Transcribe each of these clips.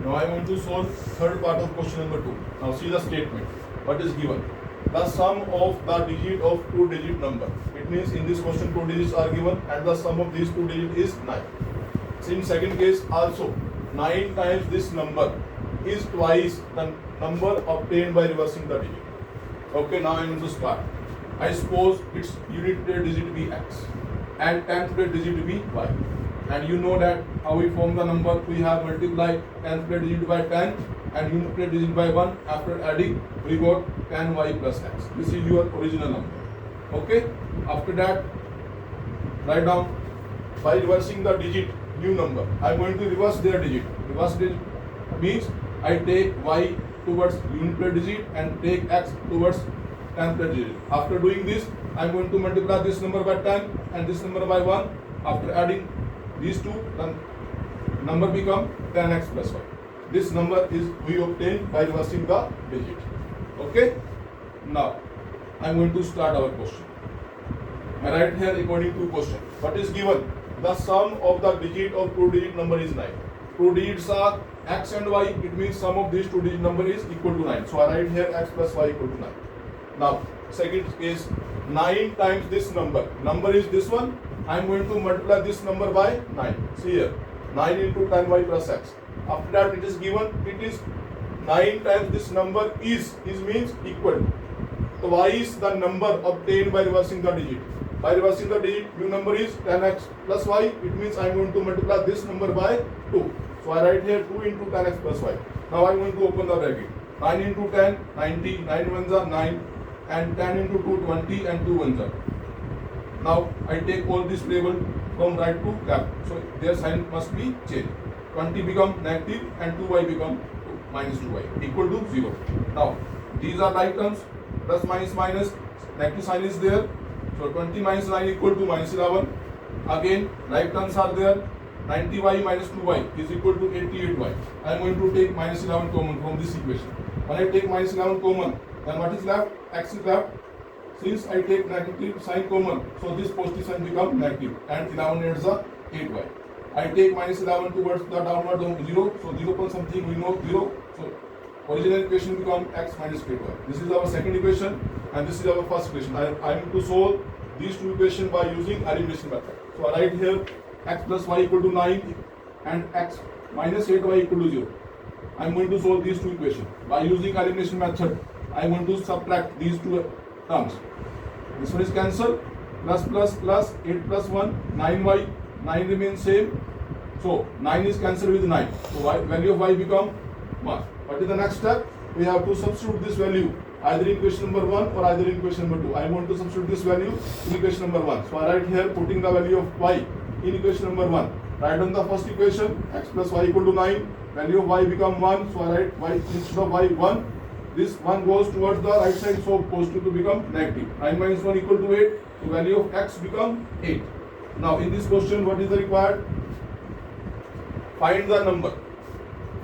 Now I want to solve third part of question number 2. Now see the statement. What is given? The sum of the digit of two-digit number. It means in this question two digits are given and the sum of these two digits is 9. So in second case also 9 times this number is twice the number obtained by reversing the digit. Okay, now I am going to start. I suppose its unit place digit be x and 10th place digit be y. And you know that how we form the number. We have multiplied 10th place digit by 10 and unit place digit by 1. After adding, we got 10y plus x. This is your original number. Okay. After that, write down by reversing the digit new number. I am going to reverse their digit. Reverse digit means I take y towards unit place digit and take x towards 10th place digit. After doing this, I am going to multiply this number by 10 and this number by 1. After adding these two, the number become 10x plus 1. This number is we obtained by reversing the digit. Okay. Now I am going to start our question. I write here according to question. What is given? The sum of the digit of two-digit number is 9. Two digits are x and y. It means sum of these two-digit number is equal to 9. So I write here x plus y equal to 9. Now second case, 9 times this number. Number is this one. I am going to multiply this number by 9. See here, 9 into 10y plus x. After that it is given, it is 9 times this number is means equal twice the number obtained by reversing the digit. By reversing the digit, new number is 10x plus y. It means I am going to multiply this number by 2. So I write here 2 into 10x plus y. Now I am going to open the bracket. 9 into 10, 90, 9 ones are 9 and 10 into 2, 20 and 2 ones are. Now I take all this label from right to left. So their sign must be changed. 20 become negative and 2y become minus 2y equal to 0. Now these are like terms. Plus minus minus. Negative sign is there. So 20 minus 9 equal to minus 11. Again like terms are there. 90y minus 2y is equal to 88y. I am going to take minus 11 common from this equation. When I take minus 11 common, then what is left? X is left. Since I take negative sign common, so this positive sign become negative and 11 adds a 8y. I take minus 11 towards the downward 0, so 0 plus something we know 0. So original equation become x minus 8y. This is our second equation and this is our first equation. I am to solve these two equations by using elimination method. So I write here x plus y equal to 9 and x minus 8y equal to 0. I am going to solve these two equations. By using elimination method, I am going to subtract these two terms. This one is cancelled. Plus plus plus 8 plus 1 9y. 9 remains same. So 9 is cancelled with 9. So value of y become 1. What is the next step? We have to substitute this value either in equation number 1 or either in equation number 2. I want to substitute this value in equation number 1. So I write here putting the value of y in equation number 1. Write on the first equation x plus y equal to 9. Value of y become 1. So I write y instead of y 1. This 1 goes towards the right side, so positive to become negative. 9 minus 1 equal to 8. So value of x become 8. Now in this question, what is the required? Find the number.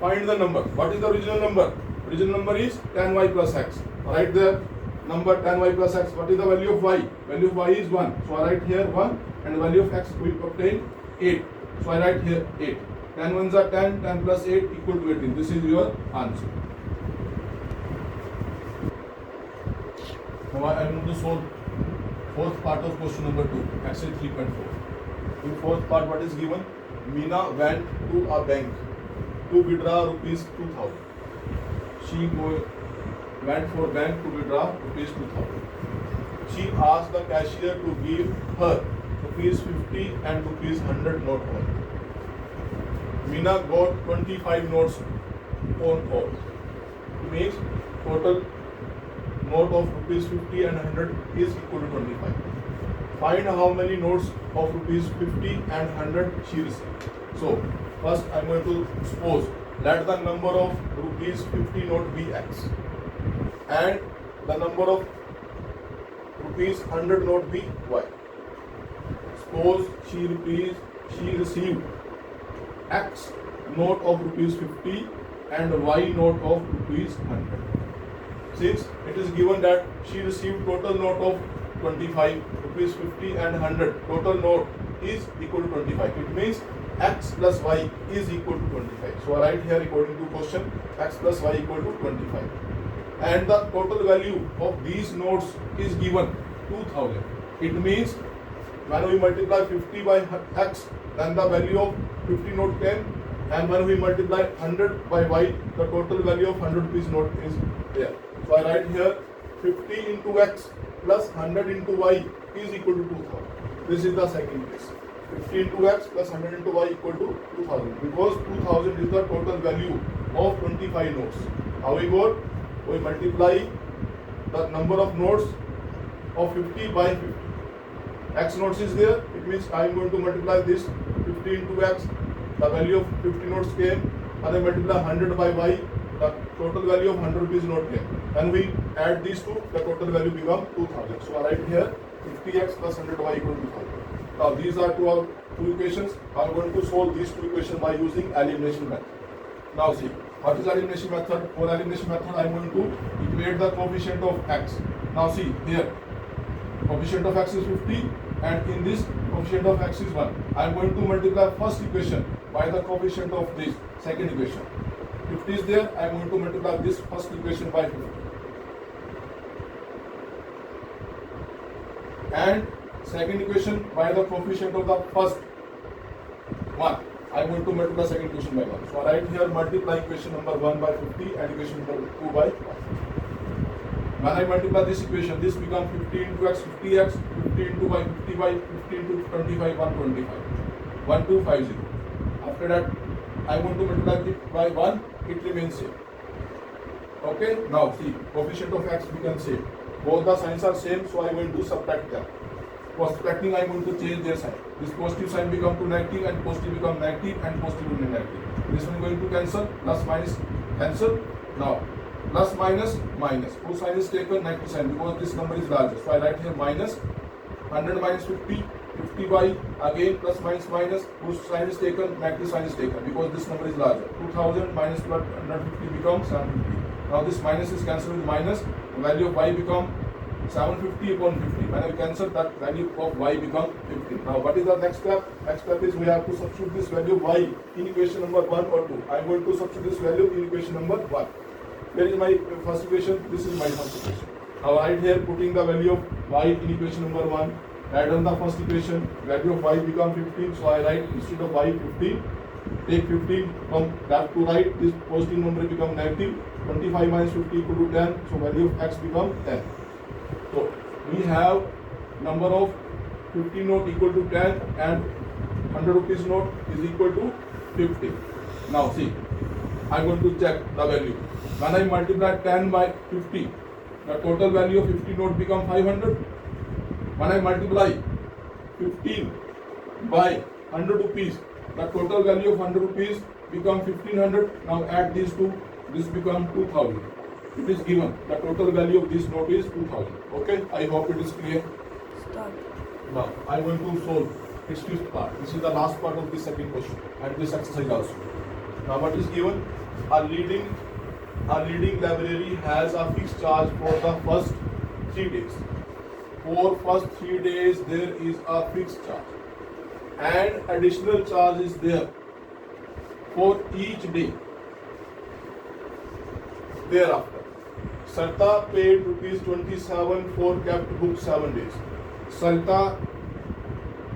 Find the number. What is the original number? Original number is 10y plus x. Write the number 10y plus x. What is the value of y? Value of y is 1. So I write here 1 and the value of x we obtain 8. So I write here 8. 10 ones are 10, 10 plus 8 equal to 18. This is your answer. Now I am going to solve fourth part of question number 2, exercise 3.4. In fourth part, what is given? Meena went to a bank to withdraw rupees 2000. She went for bank to withdraw rupees 2000. She asked the cashier to give her rupees 50 and rupees 100 note only. Meena got 25 notes on all. It means total note of rupees 50 and 100 is equal to 25. Find how many notes of rupees 50 and 100 she received. So first I am going to suppose let the number of rupees 50 note be x and the number of rupees 100 note be y. Suppose she received x note of rupees 50 and y note of rupees 100. Since it is given that she received total note of 25, rupees 50 and 100, total note is equal to 25. It means x plus y is equal to 25. So I write here according to question x plus y equal to 25. And the total value of these notes is given 2000. It means when we multiply 50 by x, then the value of 50 note came, and when we multiply 100 by y, the total value of 100 rupees note is there. So I write here 50 into x plus 100 into y is equal to 2000. This is the second case. 50 into x plus 100 into y equal to 2000, because 2000 is the total value of 25 notes. How we got? We multiply the number of notes of 50 by 50. X notes is there, it means I am going to multiply this 50 into x, the value of 50 notes came, and I multiply 100 by y, the total value of 100 rupees note came. And we add these two, the total value become 2000. So I write here 50x plus 100y equal to 2000. Now these are two equations. I am going to solve these two equations by using elimination method. Now see, what is elimination method? For elimination method, I am going to equate the coefficient of x. Now see here, coefficient of x is 50, and in this coefficient of x is 1. I am going to multiply first equation by the coefficient of this second equation. 50 is there, I am going to multiply this first equation by 50. And second equation by the coefficient of the first one. I am going to multiply second equation by 1. So I write here multiply equation number 1 by 50 and equation number 2 by 1. When I multiply this equation, this becomes 50 into x, 50x, 50 into y, 50y, 50 into 25, 125, 1250. After that, I want to multiply it by 1, it remains same. Okay, now see, coefficient of x we can say, both the signs are same, so I am going to subtract them. For subtracting, I am going to change their sign. This positive sign become to negative, and positive become negative, and positive to negative. This one is going to cancel, plus minus cancel. Now, plus minus minus. Whose sign is taken? Negative sign, because this number is larger. So I write here minus 100 minus 50, 50 by again plus minus minus. Whose sign is taken? Negative sign is taken, because this number is larger. 2000 minus 150 becomes 750. Now this minus is cancelled with minus. The value of y become 750 upon 50. When I cancel, that value of y become 50. Now what is the next step? Next step is we have to substitute this value y in equation number 1 or 2. I am going to substitute this value in equation number 1. Where is my first equation? This is my first equation. Now right here putting the value of y in equation number 1. Add on the first equation, value of y become 15. So I write instead of y 15, take 15 from left to right. This positive number become negative. 25 minus 50 equal to 10. So value of x become 10. So we have number of 50 note equal to 10 and 100 rupees note is equal to 50. Now see, I am going to check the value. When I multiply 10 by 50, the total value of 50 note become 500. When I multiply 15 by 100 rupees, the total value of 100 rupees become 1500. Now add these two, this become 2000. It is given, the total value of this note is 2000. Okay, I hope it is clear. Start. Now I am going to solve its fifth part. This is the last part of the second question and this exercise also. Now what is given? A leading library has a fixed charge for the first 3 days. For first 3 days there is a fixed charge, and additional charge is there for each day thereafter. Sarita paid rupees 27 for kept book 7 days. Sarita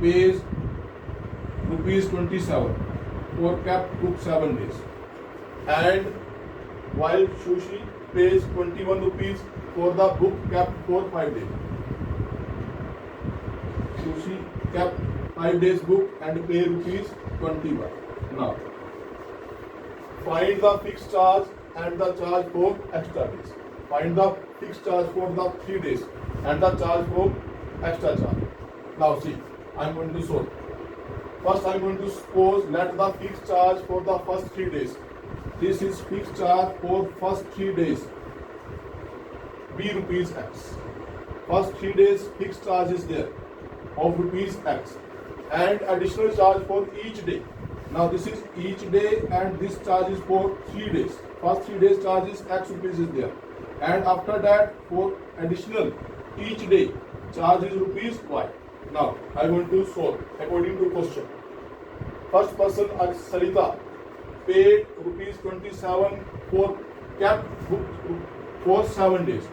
pays rupees 27 for kept book 7 days, and while Sushi pays 21 rupees for the book kept for 5 days. Sushi kept 5 days book and pay rupees 21. Now, find the fixed charge and the charge for extra days. Find the fixed charge for the 3 days and the charge for extra charge. Now see, I am going to solve. First I am going to suppose let the fixed charge for the first 3 days. This is fixed charge for first 3 days. Be rupees x. First 3 days fixed charge is there of rupees x, and additional charge for each day. Now this is each day, and this charge is for 3 days. First 3 days charge is x rupees is there, and after that for additional each day charge is rupees y. Now I want to solve according to question. first person Sarita paid rupees 27 for kept book for 7 days.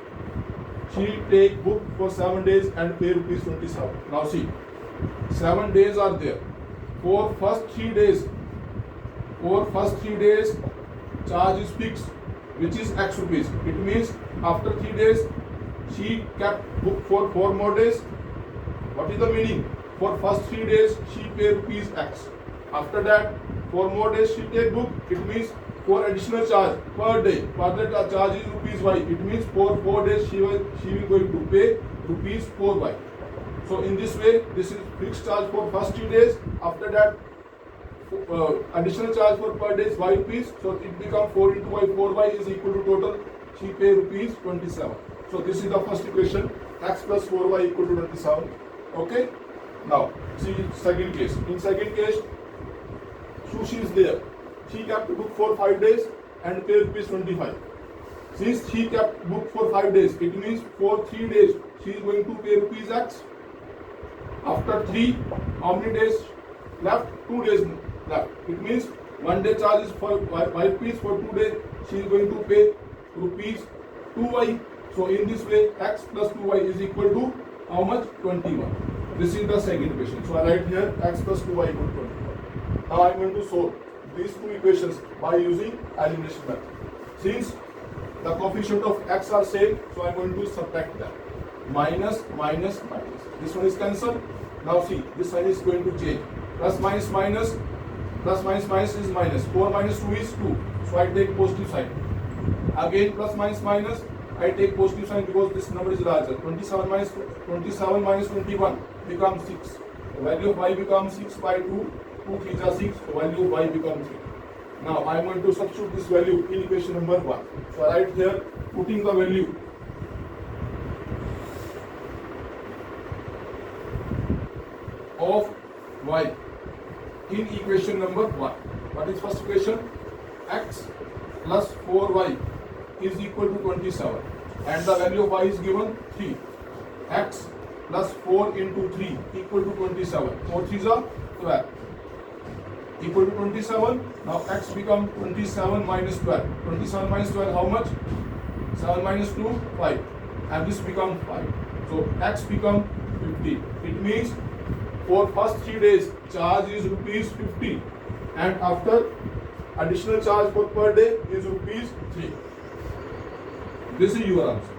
She take book for 7 days and pay rupees 27. Now see, 7 days are there. For first 3 days, charge is fixed, which is X rupees. It means after 3 days, she kept book for 4 more days. What is the meaning? For first 3 days, she pay rupees X. After that, 4 more days she take book. It means for additional charge per day. Per day charge is rupees Y. It means for 4 days she will going to pay rupees 4Y. So in this way, this is fixed charge for first 3 days. After that, additional charge for per day is Y rupees. So it becomes 4 into Y. 4Y is equal to total. She pay rupees 27. So this is the first equation. X plus 4Y equal to 27. Okay. Now see second case. In second case, Sushi is there. She kept book for 5 days and pay rupees 25. Since she kept book for 5 days, it means for 3 days she is going to pay rupees X. After 3, how many days left? 2 days left. It means 1 day charge is for Y rupees. For 2 days she is going to pay rupees 2Y. So in this way, X plus 2Y is equal to how much? 21. This is the second equation. So I write here X plus 2Y equal to 21. Now I am going to solve these two equations by using elimination method. Since the coefficient of X are same, so I am going to subtract them. Minus, minus, minus. This one is cancelled. Now see, this sign is going to change. Plus minus minus, plus minus minus is minus. 4 minus 2 is 2. So I take positive sign. Again plus minus minus, I take positive sign because this number is larger. 27 minus 21 becomes 6. The value of Y becomes 6 by 2. 2 3 are 6. The value of Y becomes 3. Now I am going to substitute this value in equation number 1. So I write here, putting the value of Y in equation number 1. What is first equation? X plus 4Y is equal to 27 and the value of Y is given 3. X plus 4 into 3 equal to 27. 4 3s are 12 equal to 27. Now X become 27 minus 12. 27 minus 12 how much? 7 minus 2 5 and this become 5. So X become 50. It means for first 3 days charge is rupees 50 and after additional charge for per day is rupees 3. This is your answer.